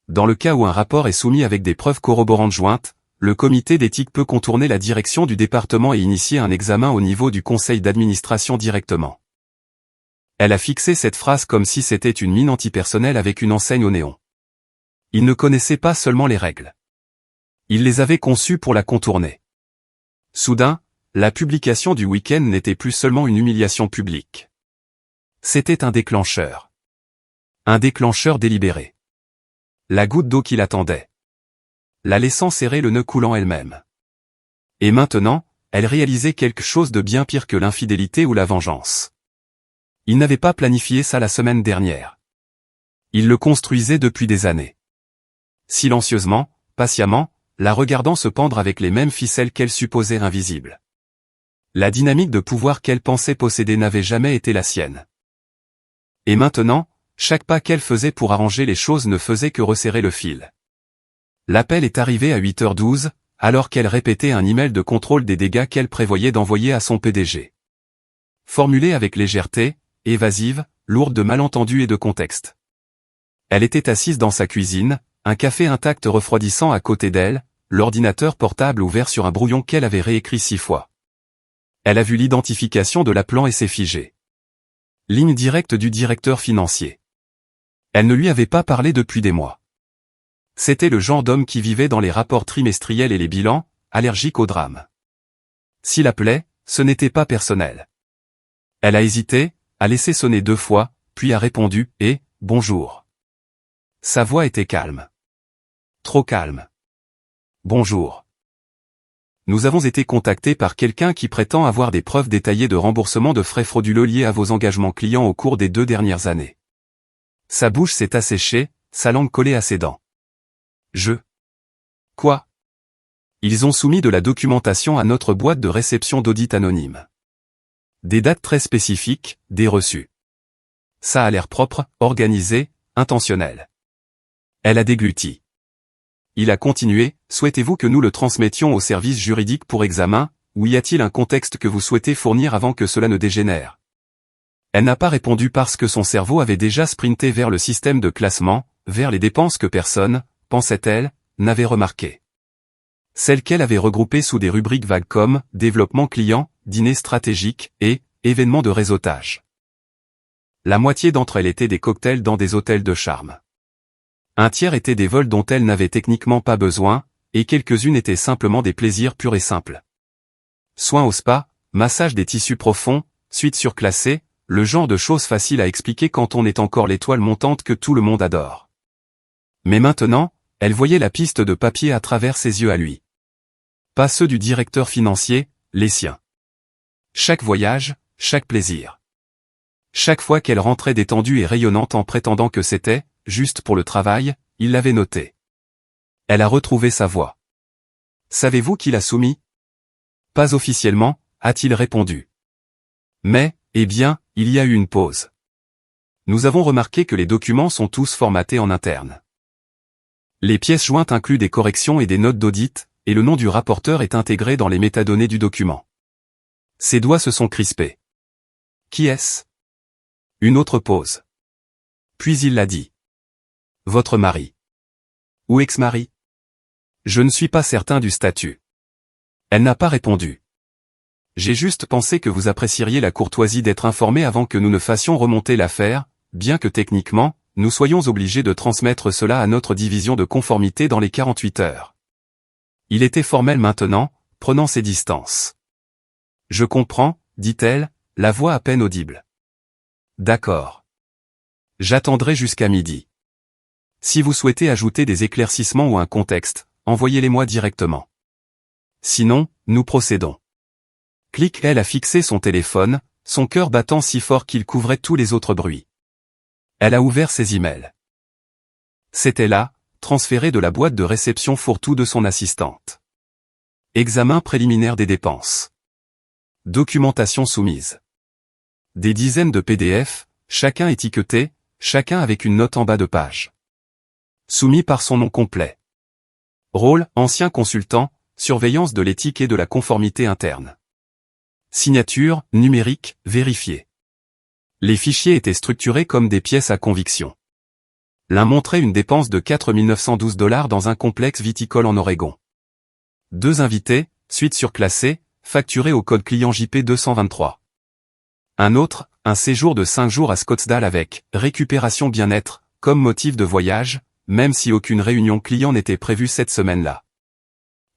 Dans le cas où un rapport est soumis avec des preuves corroborantes jointes, le comité d'éthique peut contourner la direction du département et initier un examen au niveau du conseil d'administration directement. Elle a fixé cette phrase comme si c'était une mine antipersonnelle avec une enseigne au néon. Il ne connaissait pas seulement les règles. Il les avait conçues pour la contourner. Soudain, la publication du week-end n'était plus seulement une humiliation publique. C'était un déclencheur. Un déclencheur délibéré. La goutte d'eau qui l'attendait. La laissant serrer le nœud coulant elle-même. Et maintenant, elle réalisait quelque chose de bien pire que l'infidélité ou la vengeance. Il n'avait pas planifié ça la semaine dernière. Il le construisait depuis des années. Silencieusement, patiemment, la regardant se pendre avec les mêmes ficelles qu'elle supposait invisibles. La dynamique de pouvoir qu'elle pensait posséder n'avait jamais été la sienne. Et maintenant, chaque pas qu'elle faisait pour arranger les choses ne faisait que resserrer le fil. L'appel est arrivé à 8h12, alors qu'elle répétait un email de contrôle des dégâts qu'elle prévoyait d'envoyer à son PDG. Formulé avec légèreté, évasive, lourde de malentendus et de contexte. Elle était assise dans sa cuisine, un café intact refroidissant à côté d'elle, l'ordinateur portable ouvert sur un brouillon qu'elle avait réécrit 6 fois. Elle a vu l'identification de l'appelant et s'est figée. Ligne directe du directeur financier. Elle ne lui avait pas parlé depuis des mois. C'était le genre d'homme qui vivait dans les rapports trimestriels et les bilans, allergique au drame. S'il appelait, ce n'était pas personnel. Elle a hésité, a laissé sonner 2 fois, puis a répondu « et, bonjour ». Sa voix était calme. Trop calme. Bonjour. Nous avons été contactés par quelqu'un qui prétend avoir des preuves détaillées de remboursement de frais frauduleux liés à vos engagements clients au cours des 2 dernières années. Sa bouche s'est asséchée, sa langue collée à ses dents. Quoi? Ils ont soumis de la documentation à notre boîte de réception d'audit anonyme. Des dates très spécifiques, des reçus. Ça a l'air propre, organisé, intentionnel. Elle a dégluti. Il a continué, souhaitez-vous que nous le transmettions au service juridique pour examen, ou y a-t-il un contexte que vous souhaitez fournir avant que cela ne dégénère? Elle n'a pas répondu parce que son cerveau avait déjà sprinté vers le système de classement, vers les dépenses que personne, pensait-elle, n'avait remarquées. Celles qu'elle avait regroupées sous des rubriques vagues comme « développement client », « dîner stratégique » et « événements de réseautage ». La moitié d'entre elles étaient des cocktails dans des hôtels de charme. Un tiers étaient des vols dont elle n'avait techniquement pas besoin, et quelques-unes étaient simplement des plaisirs purs et simples. Soins au spa, massage des tissus profonds, suites surclassées, le genre de choses faciles à expliquer quand on est encore l'étoile montante que tout le monde adore. Mais maintenant, elle voyait la piste de papier à travers ses yeux à lui. Pas ceux du directeur financier, les siens. Chaque voyage, chaque plaisir. Chaque fois qu'elle rentrait détendue et rayonnante en prétendant que c'était, juste pour le travail, il l'avait noté. Elle a retrouvé sa voix. Savez-vous qui l'a soumis? Pas officiellement, a-t-il répondu. Mais, eh bien, il y a eu une pause. Nous avons remarqué que les documents sont tous formatés en interne. Les pièces jointes incluent des corrections et des notes d'audit, et le nom du rapporteur est intégré dans les métadonnées du document. Ses doigts se sont crispés. Qui est-ce? Une autre pause. Puis il l'a dit. Votre mari. Ou ex-mari? Je ne suis pas certain du statut. Elle n'a pas répondu. J'ai juste pensé que vous apprécieriez la courtoisie d'être informé avant que nous ne fassions remonter l'affaire, bien que techniquement, nous soyons obligés de transmettre cela à notre division de conformité dans les 48 heures. Il était formel maintenant, prenant ses distances. Je comprends, dit-elle, la voix à peine audible. D'accord. J'attendrai jusqu'à midi. Si vous souhaitez ajouter des éclaircissements ou un contexte, envoyez-les-moi directement. Sinon, nous procédons. Clic. Elle a fixé son téléphone, son cœur battant si fort qu'il couvrait tous les autres bruits. Elle a ouvert ses emails. C'était là, transféré de la boîte de réception fourre-tout de son assistante. Examen préliminaire des dépenses. Documentation soumise. Des dizaines de PDF, chacun étiqueté, chacun avec une note en bas de page. Soumis par son nom complet. Rôle, ancien consultant, surveillance de l'éthique et de la conformité interne. Signature, numérique, vérifiée. Les fichiers étaient structurés comme des pièces à conviction. L'un montrait une dépense de 4 912 $ dans un complexe viticole en Oregon. 2 invités, suite surclassée, facturés au code client JP 223. Un autre, un séjour de 5 jours à Scottsdale avec récupération bien-être, comme motif de voyage, même si aucune réunion client n'était prévue cette semaine-là.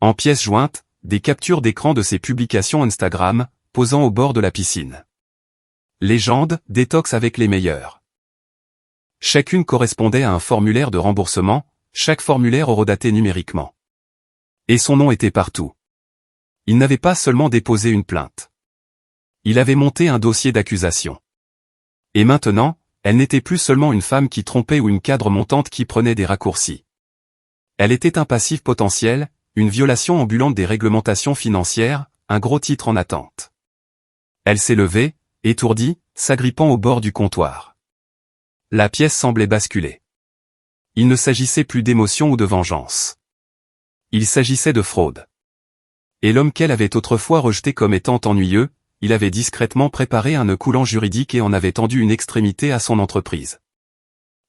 En pièces jointes, des captures d'écran de ses publications Instagram, posant au bord de la piscine. Légende, détox avec les meilleurs. Chacune correspondait à un formulaire de remboursement, chaque formulaire horodaté numériquement. Et son nom était partout. Il n'avait pas seulement déposé une plainte. Il avait monté un dossier d'accusation. Et maintenant, elle n'était plus seulement une femme qui trompait ou une cadre montante qui prenait des raccourcis. Elle était un passif potentiel, une violation ambulante des réglementations financières, un gros titre en attente. Elle s'est levée, étourdie, s'agrippant au bord du comptoir. La pièce semblait basculer. Il ne s'agissait plus d'émotion ou de vengeance. Il s'agissait de fraude. Et l'homme qu'elle avait autrefois rejeté comme étant ennuyeux, il avait discrètement préparé un nœud coulant juridique et en avait tendu une extrémité à son entreprise.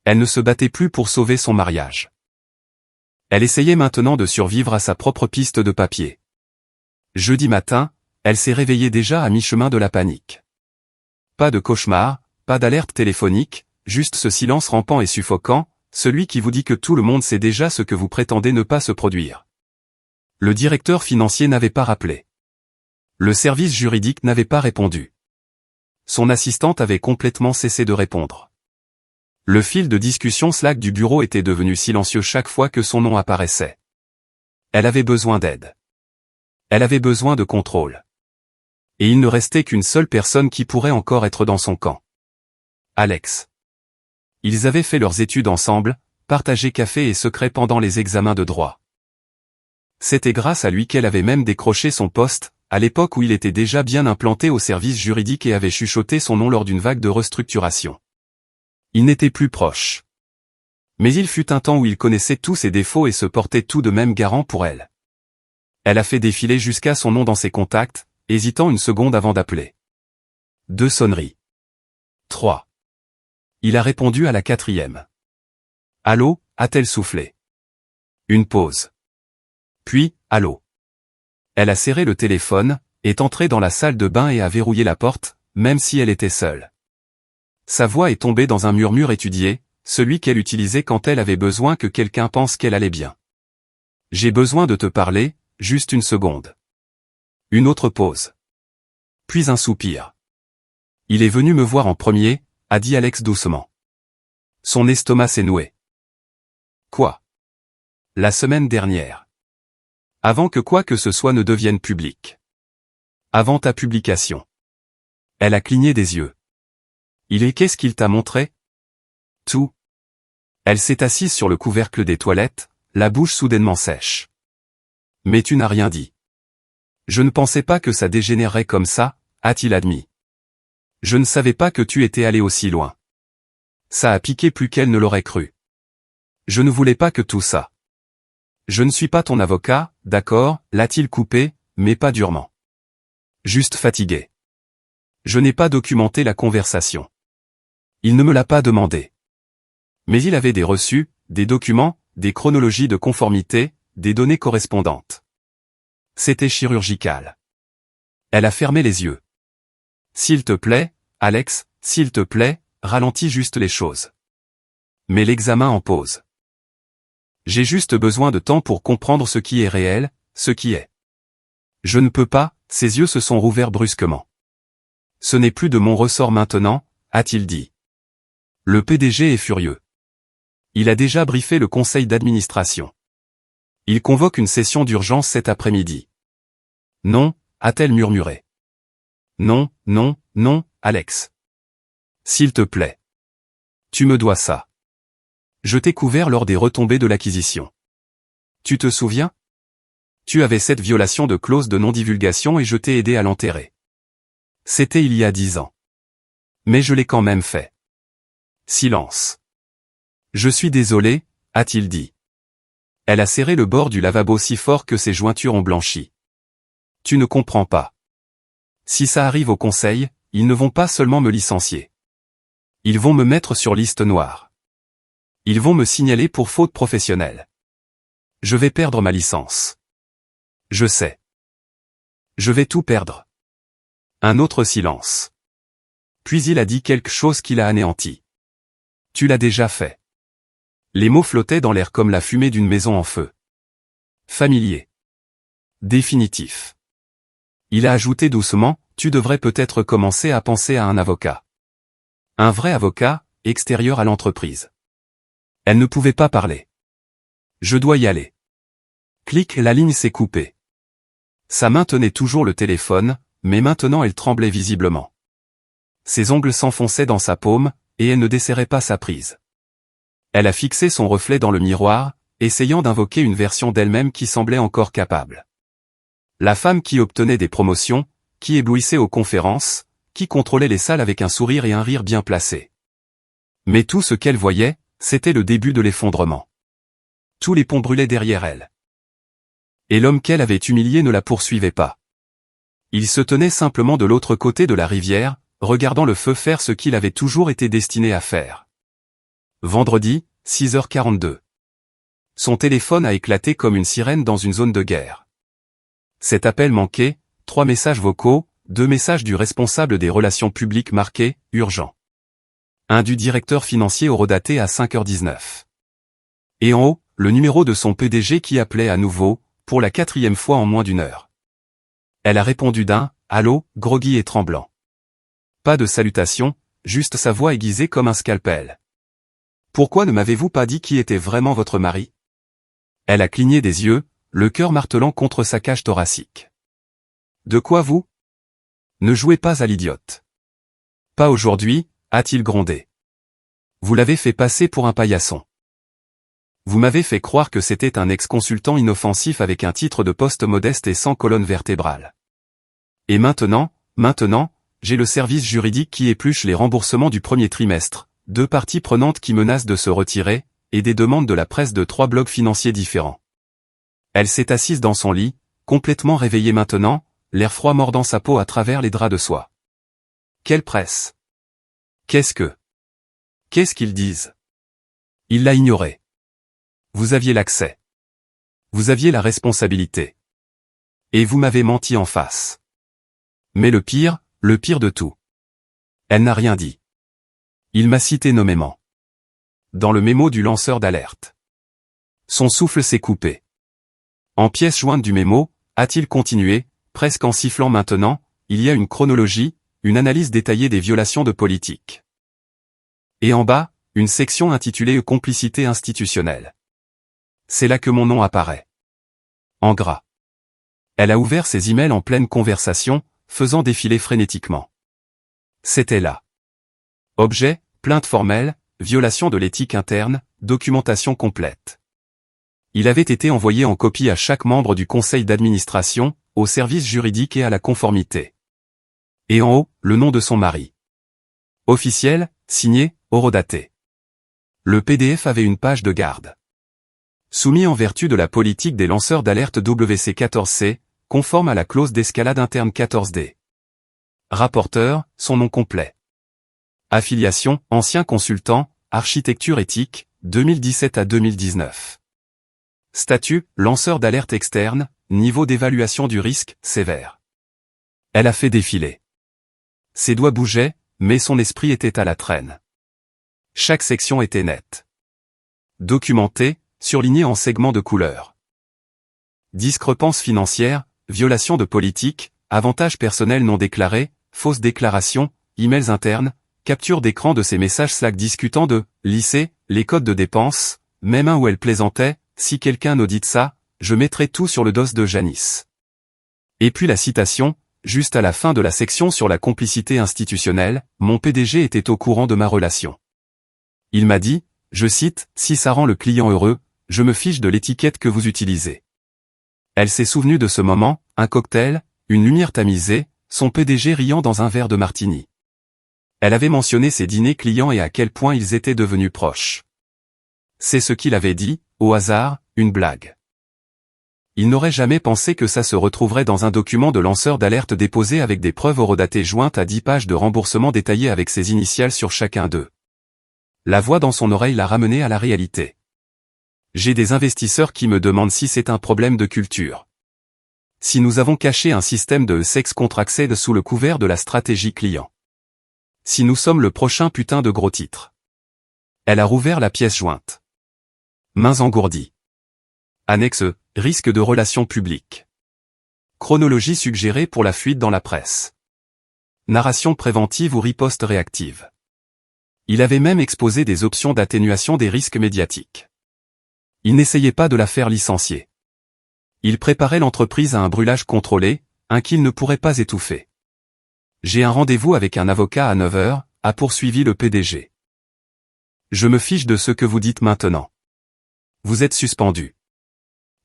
Elle ne se battait plus pour sauver son mariage. Elle essayait maintenant de survivre à sa propre piste de papier. Jeudi matin, elle s'est réveillée déjà à mi-chemin de la panique. Pas de cauchemar, pas d'alerte téléphonique, juste ce silence rampant et suffocant, celui qui vous dit que tout le monde sait déjà ce que vous prétendez ne pas se produire. Le directeur financier n'avait pas rappelé. Le service juridique n'avait pas répondu. Son assistante avait complètement cessé de répondre. Le fil de discussion Slack du bureau était devenu silencieux chaque fois que son nom apparaissait. Elle avait besoin d'aide. Elle avait besoin de contrôle. Et il ne restait qu'une seule personne qui pourrait encore être dans son camp. Alex. Ils avaient fait leurs études ensemble, partagé café et secret pendant les examens de droit. C'était grâce à lui qu'elle avait même décroché son poste, à l'époque où il était déjà bien implanté au service juridique et avait chuchoté son nom lors d'une vague de restructuration. Il n'était plus proche. Mais il fut un temps où il connaissait tous ses défauts et se portait tout de même garant pour elle. Elle a fait défiler jusqu'à son nom dans ses contacts, hésitant une seconde avant d'appeler. 2 sonneries. 3. Il a répondu à la 4e. Allô, a-t-elle soufflé. Une pause. Puis, allô. Elle a serré le téléphone, est entrée dans la salle de bain et a verrouillé la porte, même si elle était seule. Sa voix est tombée dans un murmure étudié, celui qu'elle utilisait quand elle avait besoin que quelqu'un pense qu'elle allait bien. J'ai besoin de te parler, juste une seconde. Une autre pause. Puis un soupir. Il est venu me voir en premier, a dit Alex doucement. Son estomac s'est noué. Quoi? La semaine dernière. Avant que quoi que ce soit ne devienne public. Avant ta publication. Elle a cligné des yeux. Qu'est-ce qu'il t'a montré? Tout. Elle s'est assise sur le couvercle des toilettes, la bouche soudainement sèche. Mais tu n'as rien dit. Je ne pensais pas que ça dégénérerait comme ça, a-t-il admis. Je ne savais pas que tu étais allé aussi loin. Ça a piqué plus qu'elle ne l'aurait cru. Je ne voulais pas que tout ça. Je ne suis pas ton avocat, d'accord, l'a-t-il coupé, mais pas durement. Juste fatigué. Je n'ai pas documenté la conversation. Il ne me l'a pas demandé. Mais il avait des reçus, des documents, des chronologies de conformité, des données correspondantes. C'était chirurgical. Elle a fermé les yeux. S'il te plaît, Alex, s'il te plaît, ralentis juste les choses. Mets l'examen en pause. J'ai juste besoin de temps pour comprendre ce qui est réel, ce qui est. Je ne peux pas, ses yeux se sont rouverts brusquement. Ce n'est plus de mon ressort maintenant, a-t-il dit. Le PDG est furieux. Il a déjà briefé le conseil d'administration. Il convoque une session d'urgence cet après-midi. Non, a-t-elle murmuré. Non, non, non, Alex. S'il te plaît. Tu me dois ça. Je t'ai couvert lors des retombées de l'acquisition. Tu te souviens? Tu avais cette violation de clause de non-divulgation et je t'ai aidé à l'enterrer. C'était il y a 10 ans. Mais je l'ai quand même fait. Silence. Je suis désolé, a-t-il dit. Elle a serré le bord du lavabo si fort que ses jointures ont blanchi. Tu ne comprends pas. Si ça arrive au conseil, ils ne vont pas seulement me licencier. Ils vont me mettre sur liste noire. Ils vont me signaler pour faute professionnelle. Je vais perdre ma licence. Je sais. Je vais tout perdre. Un autre silence. Puis il a dit quelque chose qui l'a anéanti. Tu l'as déjà fait. Les mots flottaient dans l'air comme la fumée d'une maison en feu. Familier. Définitif. Il a ajouté doucement, tu devrais peut-être commencer à penser à un avocat. Un vrai avocat, extérieur à l'entreprise. Elle ne pouvait pas parler. Je dois y aller. Clic, la ligne s'est coupée. Sa main tenait toujours le téléphone, mais maintenant elle tremblait visiblement. Ses ongles s'enfonçaient dans sa paume, et elle ne desserrait pas sa prise. Elle a fixé son reflet dans le miroir, essayant d'invoquer une version d'elle-même qui semblait encore capable. La femme qui obtenait des promotions, qui éblouissait aux conférences, qui contrôlait les salles avec un sourire et un rire bien placés. Mais tout ce qu'elle voyait, c'était le début de l'effondrement. Tous les ponts brûlaient derrière elle. Et l'homme qu'elle avait humilié ne la poursuivait pas. Il se tenait simplement de l'autre côté de la rivière, regardant le feu faire ce qu'il avait toujours été destiné à faire. Vendredi, 6h42. Son téléphone a éclaté comme une sirène dans une zone de guerre. Cet appel manqué, 3 messages vocaux, 2 messages du responsable des relations publiques marqués « Urgent ». Un du directeur financier horodaté à 5h19. Et en haut, le numéro de son PDG qui appelait à nouveau, pour la 4e fois en moins d'une heure. Elle a répondu d'un « Allô », groggy et tremblant. Pas de salutation, juste sa voix aiguisée comme un scalpel. « Pourquoi ne m'avez-vous pas dit qui était vraiment votre mari ?» Elle a cligné des yeux, le cœur martelant contre sa cage thoracique. « De quoi vous ? Ne jouez pas à l'idiote. »« Pas aujourd'hui », a-t-il grondé. « Vous l'avez fait passer pour un paillasson. Vous m'avez fait croire que c'était un ex-consultant inoffensif avec un titre de poste modeste et sans colonne vertébrale. Et maintenant, j'ai le service juridique qui épluche les remboursements du premier trimestre, 2 parties prenantes qui menacent de se retirer, et des demandes de la presse de 3 blogs financiers différents. » Elle s'est assise dans son lit, complètement réveillée maintenant, l'air froid mordant sa peau à travers les draps de soie. Quelle presse? Qu'est-ce qu'ils disent? Il l'a ignoré. Vous aviez l'accès. Vous aviez la responsabilité. Et vous m'avez menti en face. Mais le pire de tout. Elle n'a rien dit. Il m'a cité nommément. Dans le mémo du lanceur d'alerte. Son souffle s'est coupé. En pièce jointe du mémo, a-t-il continué, presque en sifflant maintenant, il y a une chronologie, une analyse détaillée des violations de politique. Et en bas, une section intitulée « Complicité institutionnelle ». C'est là que mon nom apparaît. En gras. Elle a ouvert ses emails en pleine conversation, faisant défiler frénétiquement. C'était là. Objet, plainte formelle, violation de l'éthique interne, documentation complète. Il avait été envoyé en copie à chaque membre du conseil d'administration, au service juridique et à la conformité. Et en haut, le nom de son mari. Officiel, signé, horodaté. Le PDF avait une page de garde. Soumis en vertu de la politique des lanceurs d'alerte WC14C, conforme à la clause d'escalade interne 14D. Rapporteur, son nom complet. Affiliation, ancien consultant, architecture éthique, 2017 à 2019. Statut, lanceur d'alerte externe, niveau d'évaluation du risque, sévère. Elle a fait défiler. Ses doigts bougeaient, mais son esprit était à la traîne. Chaque section était nette. Documentée, surlignée en segments de couleur. Discrepance financière, violation de politique, avantages personnels non déclarés, fausses déclarations, emails internes, capture d'écran de ces messages Slack discutant de lycée, les codes de dépenses, même un où elle plaisantait, si quelqu'un n'audite ça, je mettrai tout sur le dos de Janice. Et puis la citation, juste à la fin de la section sur la complicité institutionnelle, mon PDG était au courant de ma relation. Il m'a dit, je cite, si ça rend le client heureux, je me fiche de l'étiquette que vous utilisez. Elle s'est souvenue de ce moment, un cocktail, une lumière tamisée, son PDG riant dans un verre de martini. Elle avait mentionné ses dîners clients et à quel point ils étaient devenus proches. C'est ce qu'il avait dit, au hasard, une blague. Il n'aurait jamais pensé que ça se retrouverait dans un document de lanceur d'alerte déposé avec des preuves horodatées jointes à 10 pages de remboursement détaillées avec ses initiales sur chacun d'eux. La voix dans son oreille l'a ramené à la réalité. J'ai des investisseurs qui me demandent si c'est un problème de culture. Si nous avons caché un système de sex contracted sous le couvert de la stratégie client. Si nous sommes le prochain putain de gros titre. Elle a rouvert la pièce jointe. Mains engourdies. Annexe, risque de relations publiques. Chronologie suggérée pour la fuite dans la presse. Narration préventive ou riposte réactive. Il avait même exposé des options d'atténuation des risques médiatiques. Il n'essayait pas de la faire licencier. Il préparait l'entreprise à un brûlage contrôlé, un qu'il ne pourrait pas étouffer. J'ai un rendez-vous avec un avocat à 9 heures, a poursuivi le PDG. Je me fiche de ce que vous dites maintenant. Vous êtes suspendu.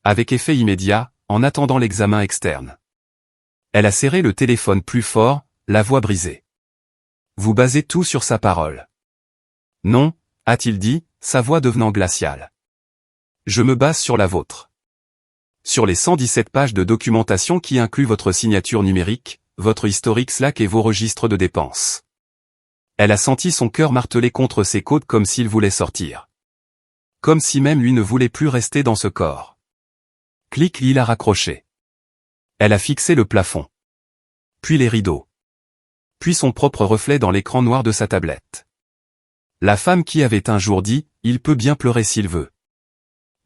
Avec effet immédiat, en attendant l'examen externe. Elle a serré le téléphone plus fort, la voix brisée. Vous basez tout sur sa parole. Non, a-t-il dit, sa voix devenant glaciale. Je me base sur la vôtre. Sur les 117 pages de documentation qui incluent votre signature numérique, votre historique Slack et vos registres de dépenses. Elle a senti son cœur marteler contre ses côtes comme s'il voulait sortir. Comme si même lui ne voulait plus rester dans ce corps. Clic, il a raccroché. Elle a fixé le plafond. Puis les rideaux. Puis son propre reflet dans l'écran noir de sa tablette. La femme qui avait un jour dit, il peut bien pleurer s'il veut.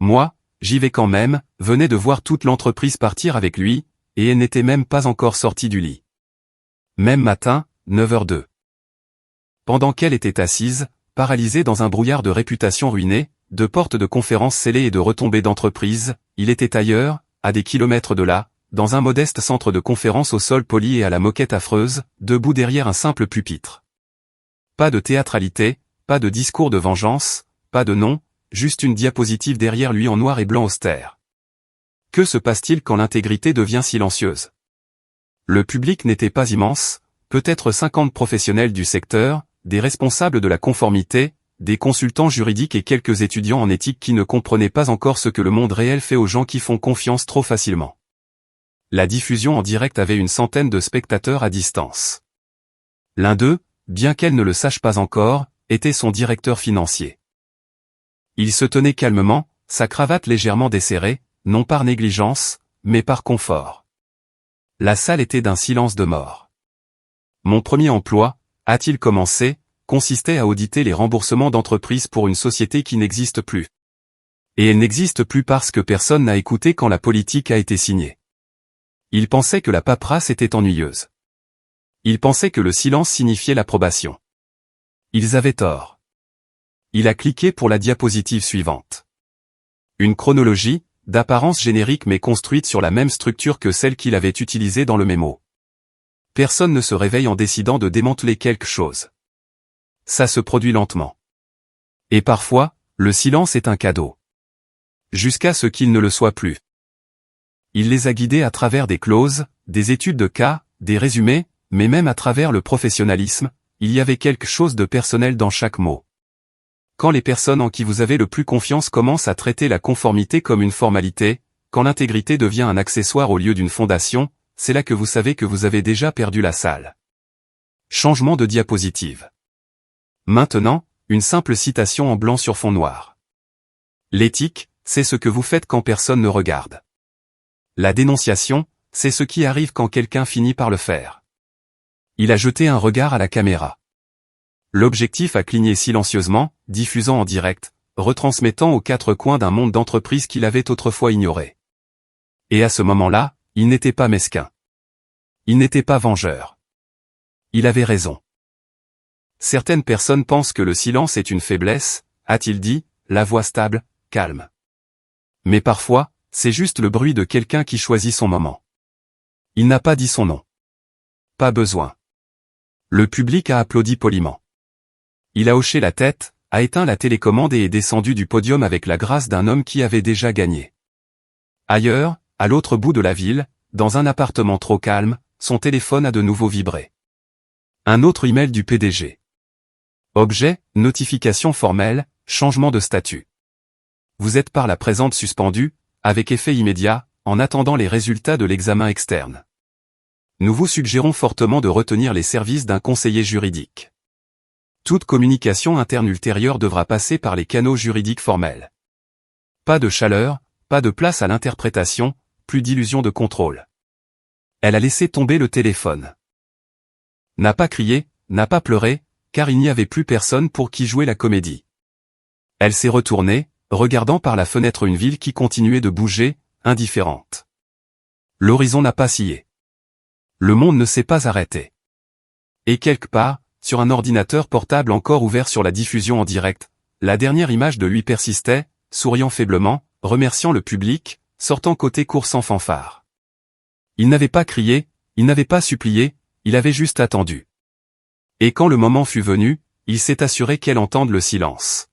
Moi, j'y vais quand même, venait de voir toute l'entreprise partir avec lui, et elle n'était même pas encore sortie du lit. Même matin, 9h02. Pendant qu'elle était assise, paralysée dans un brouillard de réputation ruinée, de portes de conférences scellées et de retombées d'entreprise, il était ailleurs, à des kilomètres de là, dans un modeste centre de conférence au sol poli et à la moquette affreuse, debout derrière un simple pupitre. Pas de théâtralité, pas de discours de vengeance, pas de nom, juste une diapositive derrière lui en noir et blanc austère. Que se passe-t-il quand l'intégrité devient silencieuse? Le public n'était pas immense, peut-être 50 professionnels du secteur, des responsables de la conformité, des consultants juridiques et quelques étudiants en éthique qui ne comprenaient pas encore ce que le monde réel fait aux gens qui font confiance trop facilement. La diffusion en direct avait une centaine de spectateurs à distance. L'un d'eux, bien qu'elle ne le sache pas encore, était son directeur financier. Il se tenait calmement, sa cravate légèrement desserrée, non par négligence, mais par confort. La salle était d'un silence de mort. Mon premier emploi, a-t-il commencé, consistait à auditer les remboursements d'entreprise pour une société qui n'existe plus. Et elle n'existe plus parce que personne n'a écouté quand la politique a été signée. Il pensait que la paperasse était ennuyeuse. Il pensait que le silence signifiait l'approbation. Ils avaient tort. Il a cliqué pour la diapositive suivante. Une chronologie, d'apparence générique mais construite sur la même structure que celle qu'il avait utilisée dans le mémo. Personne ne se réveille en décidant de démanteler quelque chose. Ça se produit lentement. Et parfois, le silence est un cadeau. Jusqu'à ce qu'il ne le soit plus. Il les a guidés à travers des clauses, des études de cas, des résumés, mais même à travers le professionnalisme, il y avait quelque chose de personnel dans chaque mot. Quand les personnes en qui vous avez le plus confiance commencent à traiter la conformité comme une formalité, quand l'intégrité devient un accessoire au lieu d'une fondation, c'est là que vous savez que vous avez déjà perdu la salle. Changement de diapositive. Maintenant, une simple citation en blanc sur fond noir. L'éthique, c'est ce que vous faites quand personne ne regarde. La dénonciation, c'est ce qui arrive quand quelqu'un finit par le faire. Il a jeté un regard à la caméra. L'objectif a cligné silencieusement, diffusant en direct, retransmettant aux quatre coins d'un monde d'entreprise qu'il avait autrefois ignoré. Et à ce moment-là, il n'était pas mesquin. Il n'était pas vengeur. Il avait raison. Certaines personnes pensent que le silence est une faiblesse, a-t-il dit, la voix stable, calme. Mais parfois, c'est juste le bruit de quelqu'un qui choisit son moment. Il n'a pas dit son nom. Pas besoin. Le public a applaudi poliment. Il a hoché la tête, a éteint la télécommande et est descendu du podium avec la grâce d'un homme qui avait déjà gagné. Ailleurs, à l'autre bout de la ville, dans un appartement trop calme, son téléphone a de nouveau vibré. Un autre email du PDG. Objet, notification formelle, changement de statut. Vous êtes par la présente suspendu, avec effet immédiat, en attendant les résultats de l'examen externe. Nous vous suggérons fortement de retenir les services d'un conseiller juridique. Toute communication interne ultérieure devra passer par les canaux juridiques formels. Pas de chaleur, pas de place à l'interprétation, plus d'illusion de contrôle. Elle a laissé tomber le téléphone. N'a pas crié, n'a pas pleuré, car il n'y avait plus personne pour qui jouer la comédie. Elle s'est retournée, regardant par la fenêtre une ville qui continuait de bouger, indifférente. L'horizon n'a pas scié. Le monde ne s'est pas arrêté. Et quelque part, sur un ordinateur portable encore ouvert sur la diffusion en direct, la dernière image de lui persistait, souriant faiblement, remerciant le public, sortant côté cour sans fanfare. Il n'avait pas crié, il n'avait pas supplié, il avait juste attendu. Et quand le moment fut venu, il s'est assuré qu'elle entende le silence.